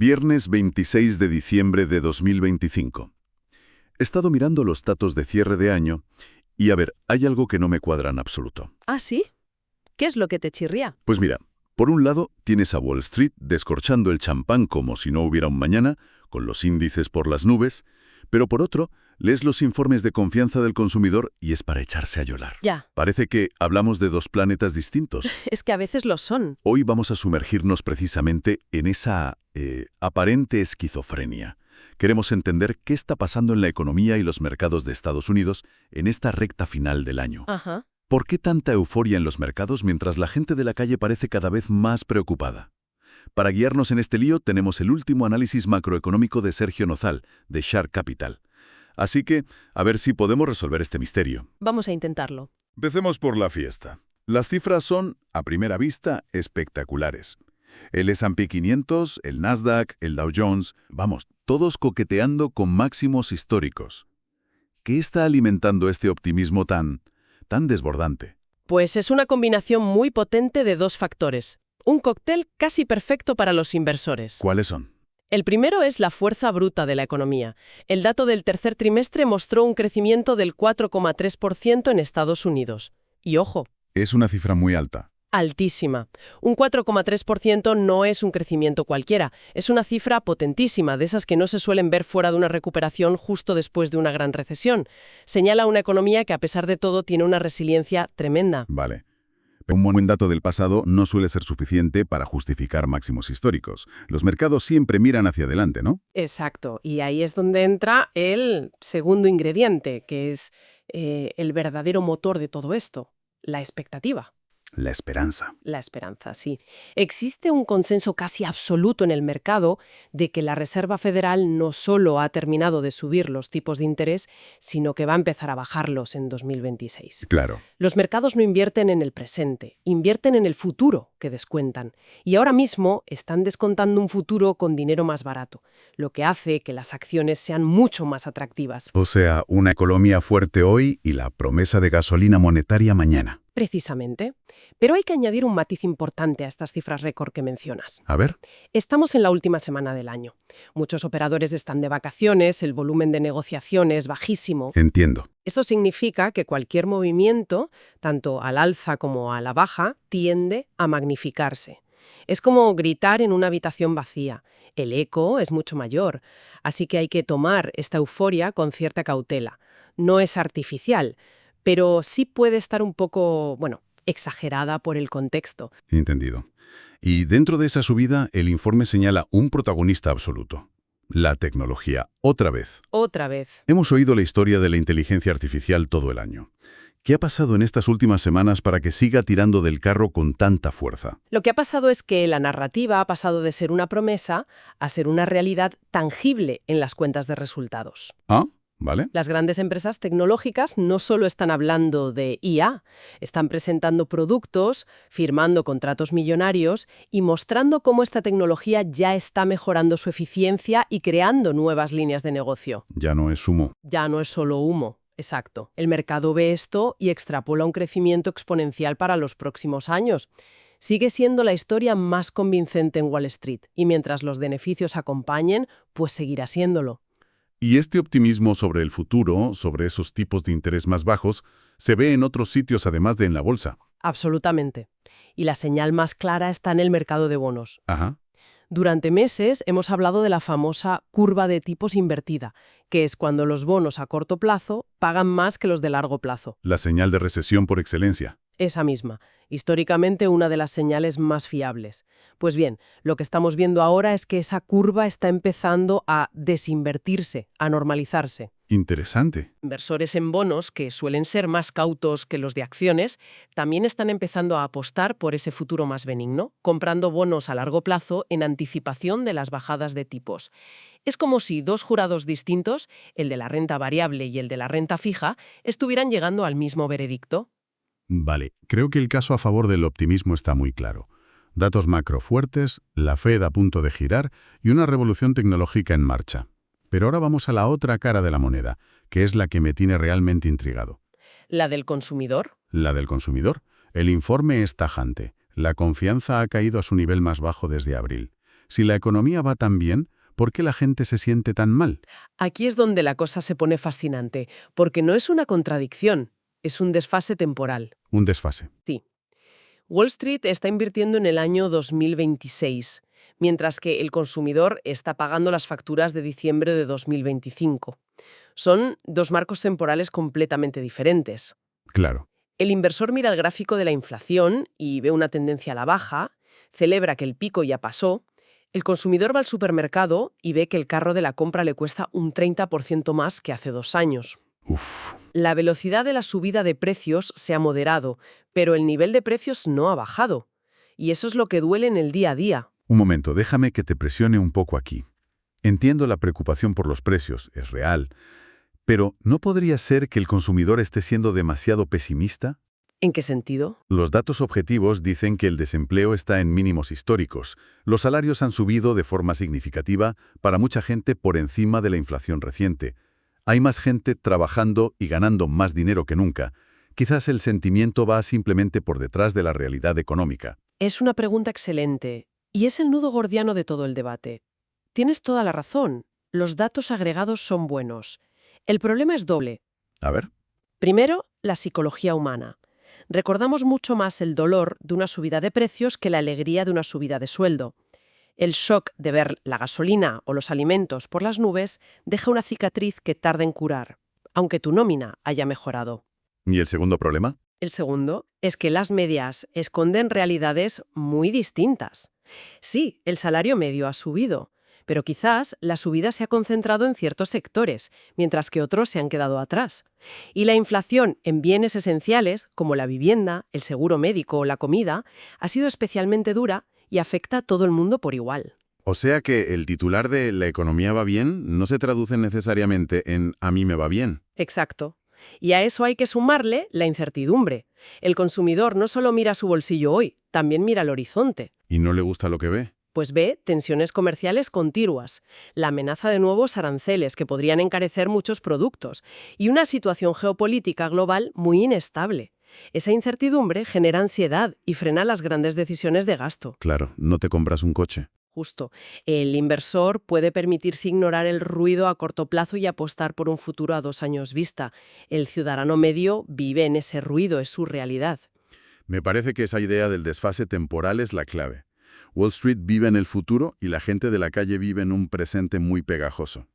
Viernes 26 de diciembre de 2025. He estado mirando los datos de cierre de año y, a ver, hay algo que no me cuadra en absoluto. ¿Ah, sí? ¿Qué es lo que te chirría? Pues mira, por un lado tienes a Wall Street descorchando el champán como si no hubiera un mañana, con los índices por las nubes, pero por otro, lees los informes de confianza del consumidor y es para echarse a llorar. Ya, Parece que hablamos de dos planetas distintos. es que a veces lo son. Hoy vamos a sumergirnos precisamente en esa aparente esquizofrenia. Queremos entender qué está pasando en la economía y los mercados de Estados Unidos en esta recta final del año. Ajá. ¿Por qué tanta euforia en los mercados mientras la gente de la calle parece cada vez más preocupada? Para guiarnos en este lío tenemos el último análisis macroeconómico de Sergio Nozal, de Shark Capital. Así que, a ver si podemos resolver este misterio. Vamos a intentarlo. Empecemos por la fiesta. Las cifras son, a primera vista, espectaculares. El S&P 500, el Nasdaq, el Dow Jones, vamos, todos coqueteando con máximos históricos. ¿Qué está alimentando este optimismo tan desbordante? Pues es una combinación muy potente de dos factores. Un cóctel casi perfecto para los inversores. ¿Cuáles son? El primero es la fuerza bruta de la economía. El dato del tercer trimestre mostró un crecimiento del 4,3% en Estados Unidos. Y ojo, Es una cifra muy alta. altísima. Un 4,3% no es un crecimiento cualquiera, es una cifra potentísima, de esas que no se suelen ver fuera de una recuperación justo después de una gran recesión. Señala una economía que a pesar de todo tiene una resiliencia tremenda. Vale. Pero un buen dato del pasado no suele ser suficiente para justificar máximos históricos. Los mercados siempre miran hacia adelante, ¿no? Exacto, y ahí es donde entra el segundo ingrediente, que es el verdadero motor de todo esto, la expectativa. La esperanza. La esperanza, sí. Existe un consenso casi absoluto en el mercado de que la Reserva Federal no solo ha terminado de subir los tipos de interés, sino que va a empezar a bajarlos en 2026. Claro. Los mercados no invierten en el presente, invierten en el futuro que descuentan. Y ahora mismo están descontando un futuro con dinero más barato, lo que hace que las acciones sean mucho más atractivas. O sea, una economía fuerte hoy y la promesa de gasolina monetaria mañana. Precisamente. Pero hay que añadir un matiz importante a estas cifras récord que mencionas. A ver. Estamos en la última semana del año. Muchos operadores están de vacaciones, el volumen de negociación es bajísimo. Entiendo. Esto significa que cualquier movimiento, tanto al alza como a la baja, tiende a magnificarse. Es como gritar en una habitación vacía. El eco es mucho mayor, así que hay que tomar esta euforia con cierta cautela. No es artificial, pero sí puede estar un poco, exagerada por el contexto. Entendido. Y dentro de esa subida, el informe señala un protagonista absoluto. La tecnología. Otra vez. Otra vez. Hemos oído la historia de la inteligencia artificial todo el año. ¿Qué ha pasado en estas últimas semanas para que siga tirando del carro con tanta fuerza? Lo que ha pasado es que la narrativa ha pasado de ser una promesa a ser una realidad tangible en las cuentas de resultados. Ah, ¿vale? Las grandes empresas tecnológicas no solo están hablando de IA, están presentando productos, firmando contratos millonarios y mostrando cómo esta tecnología ya está mejorando su eficiencia y creando nuevas líneas de negocio. Ya no es humo. Ya no es solo humo. Exacto. El mercado ve esto y extrapola un crecimiento exponencial para los próximos años. Sigue siendo la historia más convincente en Wall Street y mientras los beneficios acompañen, pues seguirá siéndolo. Y este optimismo sobre el futuro, sobre esos tipos de interés más bajos, se ve en otros sitios además de en la bolsa. Absolutamente. Y la señal más clara está en el mercado de bonos. Ajá. Durante meses hemos hablado de la famosa curva de tipos invertida, que es cuando los bonos a corto plazo pagan más que los de largo plazo. La señal de recesión por excelencia. Esa misma, históricamente una de las señales más fiables. Pues bien, lo que estamos viendo ahora es que esa curva está empezando a desinvertirse, a normalizarse. Interesante. Inversores en bonos, que suelen ser más cautos que los de acciones, también están empezando a apostar por ese futuro más benigno, comprando bonos a largo plazo en anticipación de las bajadas de tipos. Es como si dos jurados distintos, el de la renta variable y el de la renta fija, estuvieran llegando al mismo veredicto. Vale, creo que el caso a favor del optimismo está muy claro. Datos macro fuertes, la Fed a punto de girar y una revolución tecnológica en marcha. Pero ahora vamos a la otra cara de la moneda, que es la que me tiene realmente intrigado. ¿La del consumidor? La del consumidor. El informe es tajante. La confianza ha caído a su nivel más bajo desde abril. Si la economía va tan bien, ¿por qué la gente se siente tan mal? Aquí es donde la cosa se pone fascinante, porque no es una contradicción, es un desfase temporal. Un desfase. Sí. Wall Street está invirtiendo en el año 2026, mientras que el consumidor está pagando las facturas de diciembre de 2025. Son dos marcos temporales completamente diferentes. Claro. El inversor mira el gráfico de la inflación y ve una tendencia a la baja, celebra que el pico ya pasó. El consumidor va al supermercado y ve que el carro de la compra le cuesta un 30% más que hace 2 años. Uf. La velocidad de la subida de precios se ha moderado, pero el nivel de precios no ha bajado. Y eso es lo que duele en el día a día. Un momento, déjame que te presione un poco aquí. Entiendo la preocupación por los precios, es real. Pero, ¿no podría ser que el consumidor esté siendo demasiado pesimista? ¿En qué sentido? Los datos objetivos dicen que el desempleo está en mínimos históricos. Los salarios han subido de forma significativa, para mucha gente por encima de la inflación reciente. Hay más gente trabajando y ganando más dinero que nunca. Quizás el sentimiento va simplemente por detrás de la realidad económica. Es una pregunta excelente, y es el nudo gordiano de todo el debate. Tienes toda la razón. Los datos agregados son buenos. El problema es doble. A ver. Primero, la psicología humana. Recordamos mucho más el dolor de una subida de precios que la alegría de una subida de sueldo. El shock de ver la gasolina o los alimentos por las nubes deja una cicatriz que tarda en curar, aunque tu nómina haya mejorado. ¿Y el segundo problema? El segundo es que las medias esconden realidades muy distintas. Sí, el salario medio ha subido, pero quizás la subida se ha concentrado en ciertos sectores, mientras que otros se han quedado atrás. Y la inflación en bienes esenciales, como la vivienda, el seguro médico o la comida, ha sido especialmente dura y afecta a todo el mundo por igual. O sea que el titular de "la economía va bien" no se traduce necesariamente en "a mí me va bien". Exacto. Y a eso hay que sumarle la incertidumbre. El consumidor no solo mira su bolsillo hoy, también mira el horizonte. ¿Y no le gusta lo que ve? Pues ve tensiones comerciales continuas, la amenaza de nuevos aranceles que podrían encarecer muchos productos y una situación geopolítica global muy inestable. Esa incertidumbre genera ansiedad y frena las grandes decisiones de gasto. Claro, no te compras un coche. Justo. El inversor puede permitirse ignorar el ruido a corto plazo y apostar por un futuro a 2 años vista. El ciudadano medio vive en ese ruido, es su realidad. Me parece que esa idea del desfase temporal es la clave. Wall Street vive en el futuro y la gente de la calle vive en un presente muy pegajoso.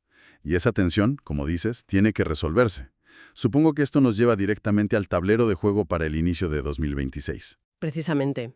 Y esa tensión, como dices, tiene que resolverse. Supongo que esto nos lleva directamente al tablero de juego para el inicio de 2026. Precisamente.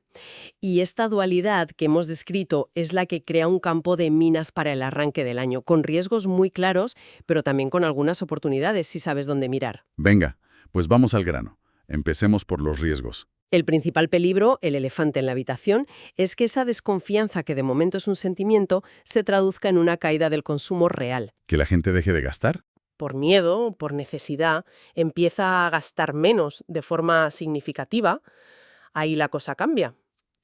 Y esta dualidad que hemos descrito es la que crea un campo de minas para el arranque del año, con riesgos muy claros, pero también con algunas oportunidades si sabes dónde mirar. Venga, pues vamos al grano. Empecemos por los riesgos. El principal peligro, el elefante en la habitación, es que esa desconfianza, que de momento es un sentimiento, se traduzca en una caída del consumo real. ¿Que la gente deje de gastar? Por miedo, por necesidad, empieza a gastar menos de forma significativa. Ahí la cosa cambia.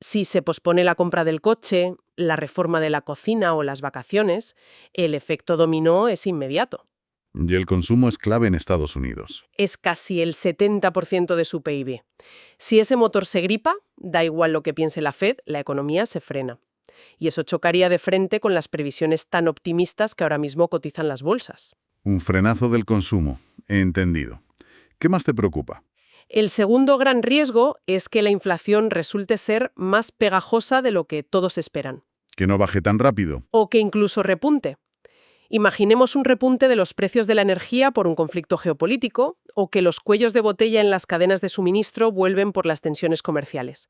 Si se pospone la compra del coche, la reforma de la cocina o las vacaciones, el efecto dominó es inmediato. Y el consumo es clave en Estados Unidos. Es casi el 70% de su PIB. Si ese motor se gripa, da igual lo que piense la Fed, la economía se frena. Y eso chocaría de frente con las previsiones tan optimistas que ahora mismo cotizan las bolsas. Un frenazo del consumo. He entendido. ¿Qué más te preocupa? El segundo gran riesgo es que la inflación resulte ser más pegajosa de lo que todos esperan. ¿Que no baje tan rápido? O que incluso repunte. Imaginemos un repunte de los precios de la energía por un conflicto geopolítico, o que los cuellos de botella en las cadenas de suministro vuelven por las tensiones comerciales.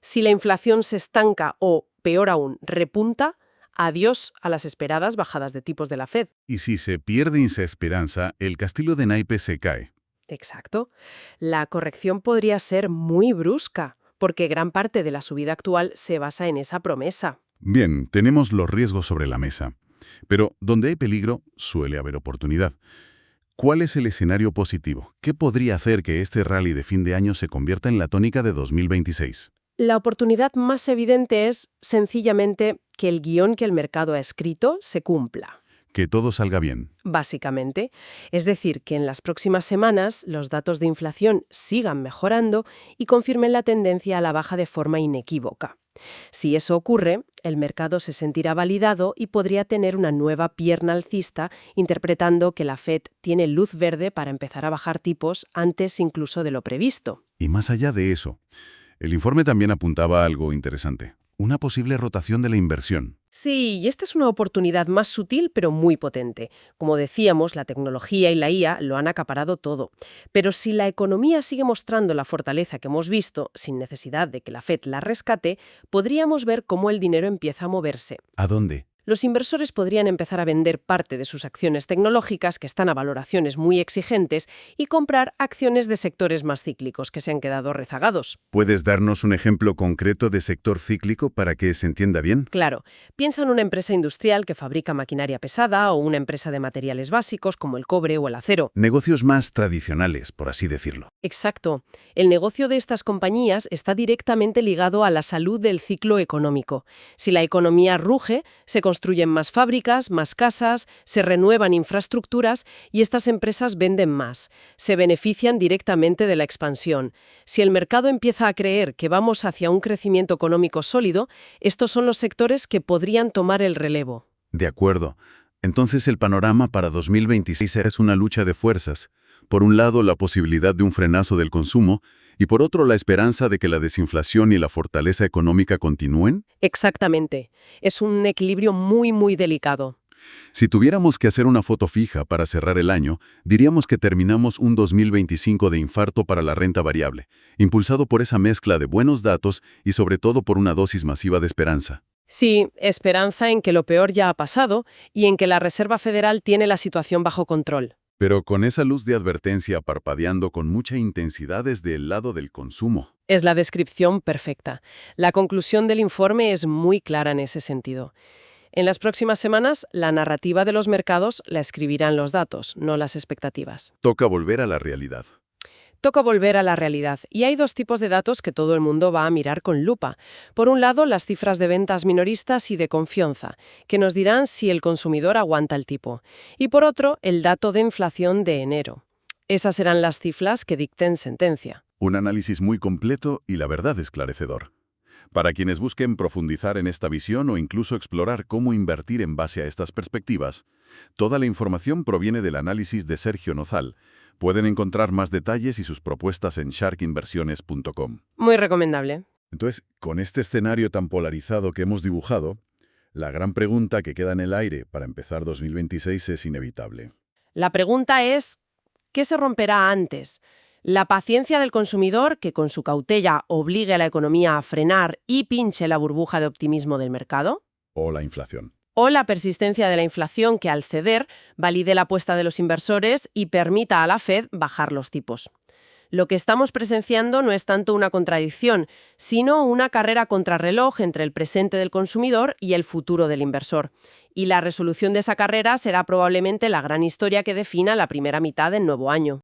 Si la inflación se estanca o, peor aún, repunta, adiós a las esperadas bajadas de tipos de la Fed. Y si se pierde esa esperanza, el castillo de naipes se cae. Exacto. La corrección podría ser muy brusca, porque gran parte de la subida actual se basa en esa promesa. Bien, tenemos los riesgos sobre la mesa. Pero donde hay peligro, suele haber oportunidad. ¿Cuál es el escenario positivo? ¿Qué podría hacer que este rally de fin de año se convierta en la tónica de 2026? La oportunidad más evidente es, sencillamente, que el guión que el mercado ha escrito se cumpla. Que todo salga bien. Básicamente, es decir, que en las próximas semanas los datos de inflación sigan mejorando y confirmen la tendencia a la baja de forma inequívoca. Si eso ocurre, el mercado se sentirá validado y podría tener una nueva pierna alcista, interpretando que la Fed tiene luz verde para empezar a bajar tipos antes incluso de lo previsto. Y más allá de eso, el informe también apuntaba a algo interesante: una posible rotación de la inversión. Sí, y esta es una oportunidad más sutil pero muy potente. Como decíamos, la tecnología y la IA lo han acaparado todo. Pero si la economía sigue mostrando la fortaleza que hemos visto, sin necesidad de que la Fed la rescate, podríamos ver cómo el dinero empieza a moverse. ¿A dónde? Los inversores podrían empezar a vender parte de sus acciones tecnológicas, que están a valoraciones muy exigentes, y comprar acciones de sectores más cíclicos que se han quedado rezagados. ¿Puedes darnos un ejemplo concreto de sector cíclico para que se entienda bien? Claro, piensa en una empresa industrial que fabrica maquinaria pesada o una empresa de materiales básicos como el cobre o el acero. Negocios más tradicionales, por así decirlo. Exacto. El negocio de estas compañías está directamente ligado a la salud del ciclo económico. Si la economía ruge, se construyen más fábricas, más casas, se renuevan infraestructuras y estas empresas venden más. Se benefician directamente de la expansión. Si el mercado empieza a creer que vamos hacia un crecimiento económico sólido, estos son los sectores que podrían tomar el relevo. De acuerdo. Entonces el panorama para 2026 es una lucha de fuerzas. Por un lado, la posibilidad de un frenazo del consumo, y por otro, la esperanza de que la desinflación y la fortaleza económica continúen. Exactamente. Es un equilibrio muy delicado. Si tuviéramos que hacer una foto fija para cerrar el año, diríamos que terminamos un 2025 de infarto para la renta variable, impulsado por esa mezcla de buenos datos y sobre todo por una dosis masiva de esperanza. Sí, esperanza en que lo peor ya ha pasado y en que la Reserva Federal tiene la situación bajo control. Pero con esa luz de advertencia parpadeando con mucha intensidad desde el lado del consumo. Es la descripción perfecta. La conclusión del informe es muy clara en ese sentido. En las próximas semanas, la narrativa de los mercados la escribirán los datos, no las expectativas. Toca volver a la realidad. Toca volver a la realidad, y hay dos tipos de datos que todo el mundo va a mirar con lupa. Por un lado, las cifras de ventas minoristas y de confianza, que nos dirán si el consumidor aguanta el tipo. Y por otro, el dato de inflación de enero. Esas serán las cifras que dicten sentencia. Un análisis muy completo y la verdad esclarecedor. Para quienes busquen profundizar en esta visión o incluso explorar cómo invertir en base a estas perspectivas, toda la información proviene del análisis de Sergio Nozal. Pueden encontrar más detalles y sus propuestas en sharkinversiones.com. Muy recomendable. Entonces, con este escenario tan polarizado que hemos dibujado, la gran pregunta que queda en el aire para empezar 2026 es inevitable. La pregunta es, ¿qué se romperá antes? ¿La paciencia del consumidor, que con su cautela obligue a la economía a frenar y pinche la burbuja de optimismo del mercado? O la inflación. ¿O la persistencia de la inflación que, al ceder, valide la apuesta de los inversores y permita a la Fed bajar los tipos? Lo que estamos presenciando no es tanto una contradicción, sino una carrera contrarreloj entre el presente del consumidor y el futuro del inversor. Y la resolución de esa carrera será probablemente la gran historia que defina la primera mitad del nuevo año.